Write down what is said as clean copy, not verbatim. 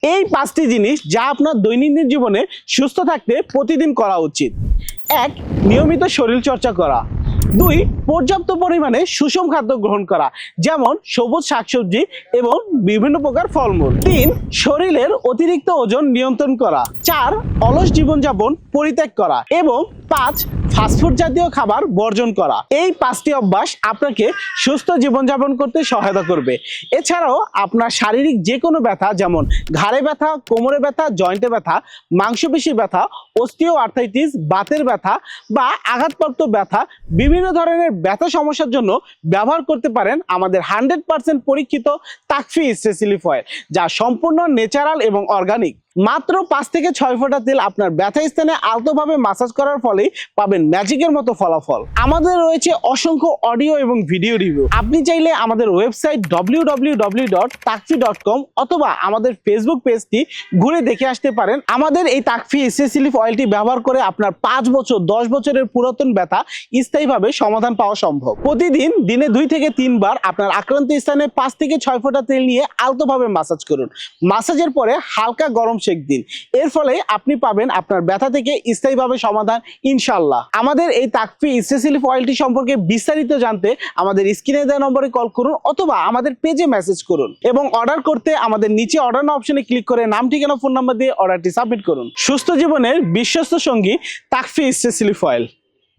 এই 5টি জিনিস যা আপনার দৈনন্দিন জীবনে সুস্থ থাকতে প্রতিদিন করা উচিত। 1. নিয়মিত শরীর চর্চা করা। 2. পর্যাপ্ত পরিমাণে সুষম খাদ্য গ্রহণ করা, যেমন সবুজ শাকসবজি এবং বিভিন্ন প্রকার ফলমূল। 3. শরীরের অতিরিক্ত ওজন নিয়ন্ত্রণ করা। 4. অলস জীবনযাপন পরিত্যাগ করা এবং 5. ফাস্টফুড জাতীয় খাবার বর্জন করা। এই 5টি অভ্যাস আপনাকে সুস্থ জীবনযাপন করতে সহায়তা করবে। এছাড়াও আপনার শারীরিক যে কোনো ব্যথা, যেমন ঘাড়ে ব্যথা, কোমরে ব্যথা, জয়েন্টে ব্যথা, মাংসপেশি ব্যথা, অস্টিও আর্থ্রাইটিস, বাতের ব্যথা বা আঘাতপ্রাপ্ত ব্যথা, বিভিন্ন ধরনের ব্যথা সমস্যার জন্য ব্যবহার করতে পারেন আমাদের 100% পরীক্ষিত তাকফি স্ট্রেস রিলিফ অয়েল, যা সম্পূর্ণ ন্যাচারাল এবং অর্গানিক। মাত্র 5 থেকে 6 ফোঁটা তেল আপনার ব্যথা স্থানে আলতোভাবে মাসাজ করার ফলে পাবেন ম্যাজিকের মতো ফলাফল। আমাদের রয়েছে অসংখ্য অডিও এবং ভিডিও রিভিউ। আপনি চাইলে আমাদের ওয়েবসাইট www.takfi.com অথবা আমাদের ফেসবুক পেজটি ঘুরে দেখে আসতে পারেন। আমাদের এই তাকফি স্ট্রেস রিলিফ অয়েলটি ব্যবহার করে আপনার 5 বছর 10 বছরের পুরাতন ব্যথা স্থায়ীভাবে সমাধান পাওয়া সম্ভব। প্রতিদিন দিনে 2 থেকে 3 বার আপনার আক্রান্ত স্থানে 5 থেকে 6 ফোঁটা তেল নিয়ে আলতোভাবে মাসাজ করুন। মাসাজের পরে হালকা গরম সেক দিন। এর ফলে আপনি পাবেন আপনার ব্যথা থেকে স্থায়ীভাবে সমাধান, ইনশাআল্লাহ। আমাদের এই তাকফি স্ট্রেস রিলিফ অয়েলটি সম্পর্কে বিস্তারিত জানতে আমাদের স্ক্রিনে দেওয়া নম্বরে কল করুন অথবা আমাদের পেজে মেসেজ করুন এবং অর্ডার করতে আমাদের নিচে অর্ডার নাও অপশনে ক্লিক করে নাম, ঠিকানা, ফোন নাম্বার দিয়ে অর্ডারটি সাবমিট করুন। সুস্থ জীবনের বিশ্বস্ত সঙ্গী তাকফি স্ট্রেস রিলিফ অয়েল।